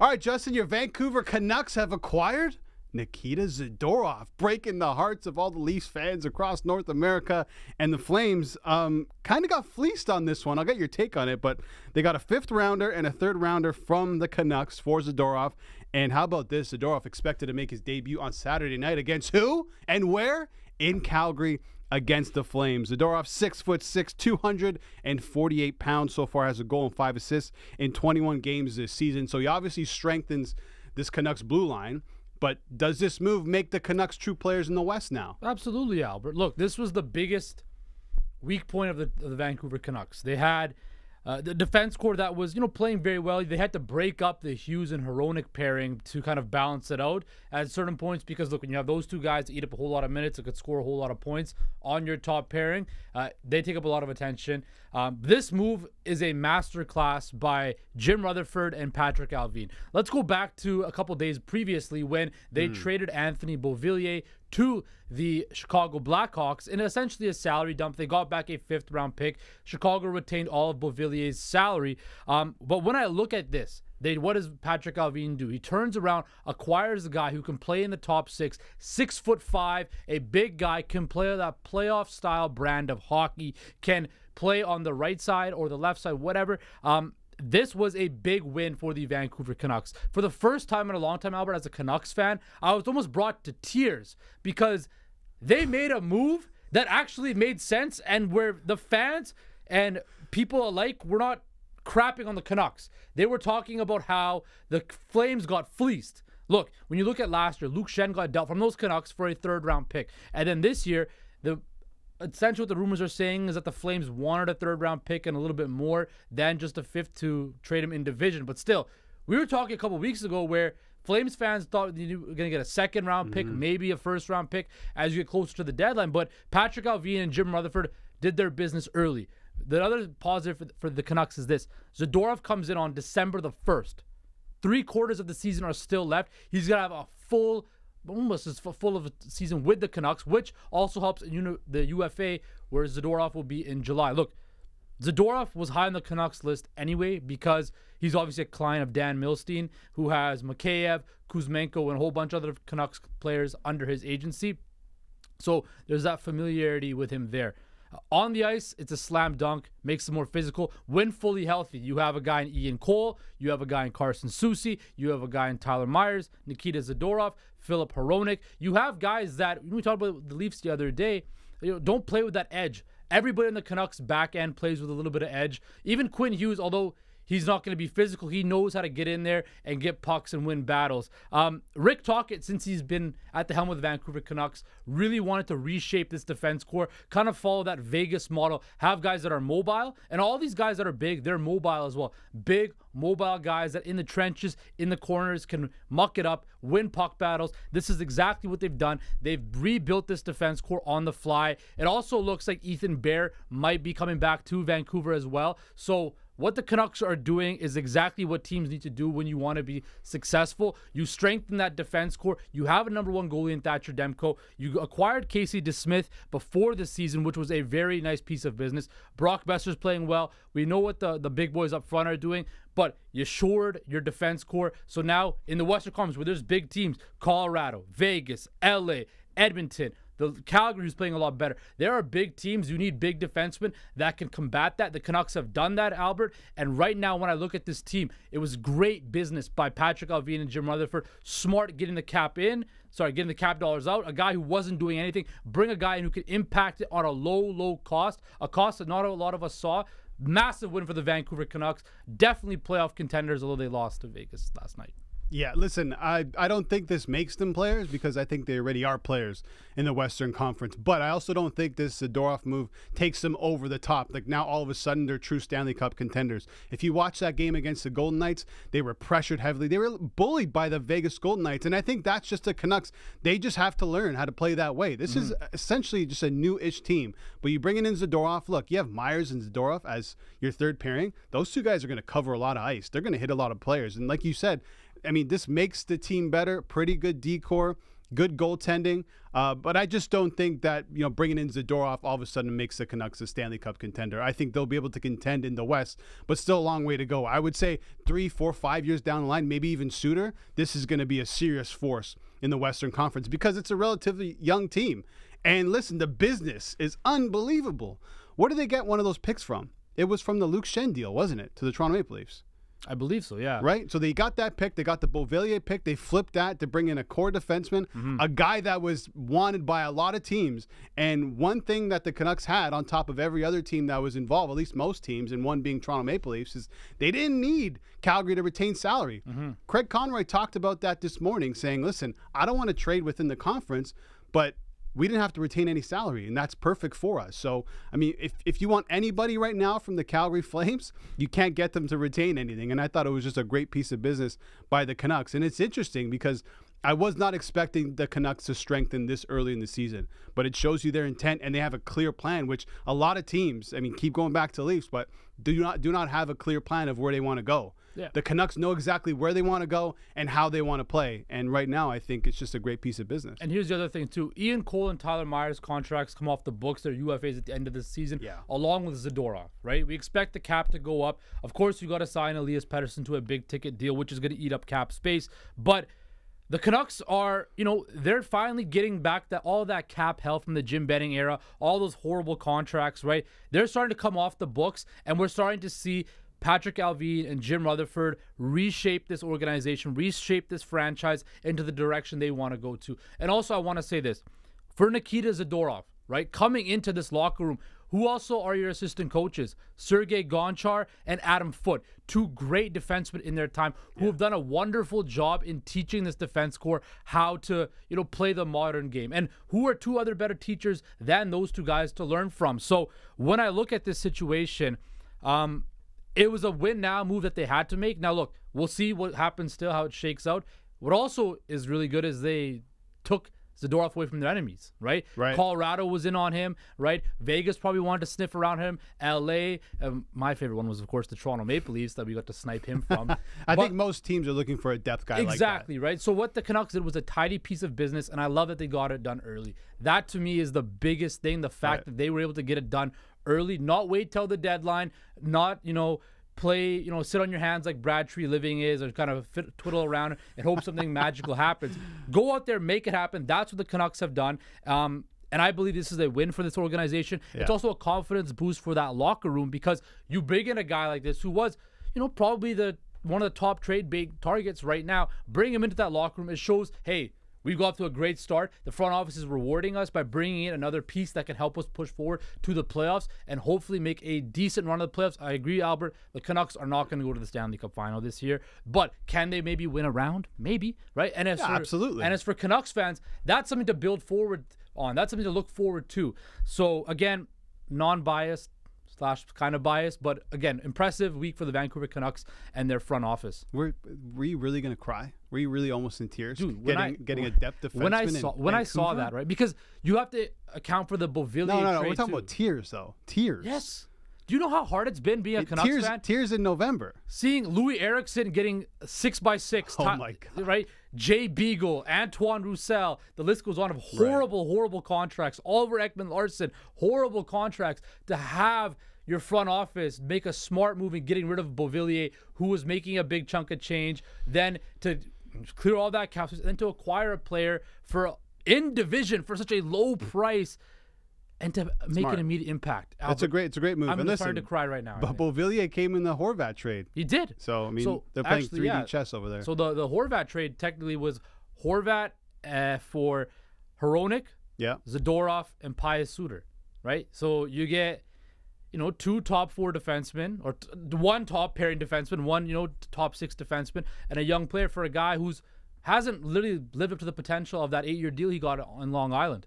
All right, Justin, your Vancouver Canucks have acquired Nikita Zadorov, breaking the hearts of all the Leafs fans across North America. And the Flames kind of got fleeced on this one. I'll get your take on it, but they got a 5th rounder and a 3rd rounder from the Canucks for Zadorov. And how about this? Zadorov expected to make his debut on Saturday night against who and where? In Calgary against the Flames. Zadorov, 6'6", 248 pounds so far, has a goal and 5 assists in 21 games this season. So he obviously strengthens this Canucks blue line. But does this move make the Canucks true players in the West now? Absolutely, Albert. Look, this was the biggest weak point of the Vancouver Canucks. They had the defense core that was, playing very well. They had to break up the Hughes and Hronek pairing to kind of balance it out at certain points because, look, when you have those two guys that eat up a whole lot of minutes, that could score a whole lot of points on your top pairing, they take up a lot of attention. This move is a masterclass by Jim Rutherford and Patrick Allvin. Let's go back to a couple days previously when they traded Anthony Beauvillier to the Chicago Blackhawks in essentially a salary dump. They got back a 5th-round pick. Chicago retained all of Beauvillier's salary. But when I look at this, what does Patrick Allvin do? He turns around, acquires a guy who can play in the top 6, 6'5", a big guy, can play that playoff-style brand of hockey, can play on the right side or the left side, whatever. This was a big win for the Vancouver Canucks. For the first time in a long time, Albert, as a Canucks fan, I was almost brought to tears because they made a move that actually made sense and where the fans and people alike were not crapping on the Canucks. They were talking about how the Flames got fleeced. Look, when you look at last year, Luke Schenn got dealt from those Canucks for a 3rd-round pick. And then this year, essentially what the rumors are saying is that the Flames wanted a 3rd-round pick and a little bit more than just a 5th to trade him in division. But still, we were talking a couple weeks ago where Flames fans thought you were going to get a 2nd-round pick, maybe a 1st-round pick as you get closer to the deadline. But Patrick Allvin and Jim Rutherford did their business early. The other positive for the Canucks is this. Zadorov comes in on December the 1st. 3/4 of the season are still left. He's going to have a almost as full of a season with the Canucks, which also helps the UFA, where Zadorov will be in July. Look, Zadorov was high on the Canucks list anyway because he's obviously a client of Dan Milstein, who has Mikheyev, Kuzmenko, and a whole bunch of other Canucks players under his agency. So there's that familiarity with him there. On the ice, it's a slam dunk, makes it more physical. When fully healthy, you have a guy in Ian Cole, you have a guy in Carson Soucy, you have a guy in Tyler Myers, Nikita Zadorov, Philip Hronek. You have guys that, when we talked about the Leafs the other day, don't play with that edge. Everybody in the Canucks back end plays with a little bit of edge. Even Quinn Hughes, although he's not going to be physical, he knows how to get in there and get pucks and win battles. Rick Tocchet, since he's been at the helm of the Vancouver Canucks, really wanted to reshape this defense core, kind of follow that Vegas model, have guys that are mobile, and all these guys that are big, they're mobile as well. Big, mobile guys that in the trenches, in the corners, can muck it up, win puck battles. This is exactly what they've done. They've rebuilt this defense core on the fly. It also looks like Ethan Bear might be coming back to Vancouver as well. So what the Canucks are doing is exactly what teams need to do when you want to be successful. You strengthen that defense core. You have a #1 goalie in Thatcher Demko. You acquired Casey DeSmith before the season, which was a very nice piece of business. Brock Besser's playing well. We know what the big boys up front are doing, but you shored your defense core. So now in the Western Conference, where there's big teams, Colorado, Vegas, LA, Edmonton, the Calgary is playing a lot better. There are big teams. You need big defensemen that can combat that. The Canucks have done that, Albert. And right now, when I look at this team, it was great business by Patrick Allvin and Jim Rutherford. Smart getting the cap dollars out. A guy who wasn't doing anything. Bring a guy in who can impact it on a low cost. A cost that not a lot of us saw. Massive win for the Vancouver Canucks. Definitely playoff contenders, although they lost to Vegas last night. Yeah, listen, I don't think this makes them players because I think they already are players in the Western Conference. But I also don't think this Zadorov move takes them over the top. Like now all of a sudden they're true Stanley Cup contenders. If you watch that game against the Golden Knights, they were pressured heavily. They were bullied by the Vegas Golden Knights. And I think that's just the Canucks. They just have to learn how to play that way. This is essentially just a new-ish team. But you bring in Zadorov. Look, you have Myers and Zadorov as your third pairing. Those two guys are going to cover a lot of ice. They're going to hit a lot of players. And like you said, I mean, this makes the team better. Pretty good decor. good goaltending. But I just don't think that, bringing in Zadorov all of a sudden makes the Canucks a Stanley Cup contender. I think they'll be able to contend in the West, but still a long way to go. I would say 3, 4, 5 years down the line, maybe even sooner, this is going to be a serious force in the Western Conference because it's a relatively young team. And listen, the business is unbelievable. Where did they get one of those picks from? It was from the Luke Schenn deal, wasn't it, to the Toronto Maple Leafs? I believe so, yeah. Right? So they got that pick. They got the Beauvillier pick. They flipped that to bring in a core defenseman, a guy that was wanted by a lot of teams. And one thing that the Canucks had on top of every other team that was involved, at least most teams, and one being Toronto Maple Leafs, is they didn't need Calgary to retain salary. Craig Conroy talked about that this morning, saying, listen, I don't want to trade within the conference, but we didn't have to retain any salary, and that's perfect for us. So, I mean, if you want anybody right now from the Calgary Flames, you can't get them to retain anything. And I thought it was just a great piece of business by the Canucks. And it's interesting because I was not expecting the Canucks to strengthen this early in the season, but it shows you their intent, and they have a clear plan, which a lot of teams, I mean, keep going back to Leafs, but do not have a clear plan of where they want to go. Yeah. The Canucks know exactly where they want to go and how they want to play. And right now, I think it's just a great piece of business. And here's the other thing, too. Ian Cole and Tyler Myers' contracts come off the books. Their UFAs at the end of the season, along with Zadorov, right? We expect the cap to go up. Of course, you got to sign Elias Pettersson to a big-ticket deal, which is going to eat up cap space. But the Canucks are, they're finally getting back all that cap hell from the Jim Benning era, all those horrible contracts, right? They're starting to come off the books, and we're starting to see Patrick Allvin and Jim Rutherford reshape this organization, reshape this franchise into the direction they want to go to. And also, I want to say this. For Nikita Zadorov, right, coming into this locker room, who also are your assistant coaches? Sergei Gonchar and Adam Foote, two great defensemen in their time who have done a wonderful job in teaching this defense corps how to, play the modern game. And who are two other better teachers than those two guys to learn from? So when I look at this situation, it was a win-now move that they had to make. Now, look, we'll see what happens still, how it shakes out. What also is really good is they took Zadorov away from their enemies, right? Colorado was in on him, right? Vegas probably wanted to sniff around him. LA, my favorite one was, of course, the Toronto Maple Leafs that we got to snipe him from. I think most teams are looking for a depth guy like that. Exactly, right? So what the Canucks did was a tidy piece of business, and I love that they got it done early. That, to me, is the biggest thing, the fact that they were able to get it done early, not wait till the deadline, not, play, sit on your hands like Brad Tree Living is, or kind of twiddle around and hope something magical happens. Go out there, make it happen. That's what the Canucks have done. And I believe this is a win for this organization. It's also a confidence boost for that locker room because you bring in a guy like this who was, probably one of the top trade big targets right now. Bring him into that locker room. It shows, hey, we've got to a great start. The front office is rewarding us by bringing in another piece that can help us push forward to the playoffs and hopefully make a decent run of the playoffs. I agree, Albert. The Canucks are not going to go to the Stanley Cup final this year, but can they maybe win a round? Maybe, right? And absolutely. And as for Canucks fans, that's something to build forward on. That's something to look forward to. So again, non-biased / kind of biased, but again, impressive week for the Vancouver Canucks and their front office. Were you really going to cry? Were you really almost in tears? Dude, getting a depth defenseman when I saw that, right? Because you have to account for the Beauvillier No, trade we're talking too. about tears, though. Tears. Yes. Do you know how hard it's been being a Canucks fan? Tears in November. Seeing Louis Eriksson getting 6x6. Oh, my God. Right? Jay Beagle, Antoine Roussel. The list goes on of horrible contracts. Oliver Ekman-Larsson, horrible contracts. To have your front office make a smart move in getting rid of Beauvillier, who was making a big chunk of change, then to clear all that cap space, and then to acquire a player in division for such a low price, and to make an immediate impact. Albert, it's a great move. I'm starting to cry right now. But Beauvillier came in the Horvat trade. He did. So I mean, they're playing 3D chess over there. So the Horvat trade technically was Horvat for Hronek, Zadorov, and Pius Suter, right? So you get, two top 4 defensemen, or one top pairing defenseman, one, top 6 defenseman, and a young player for a guy who's hasn't literally lived up to the potential of that 8-year deal he got on Long Island.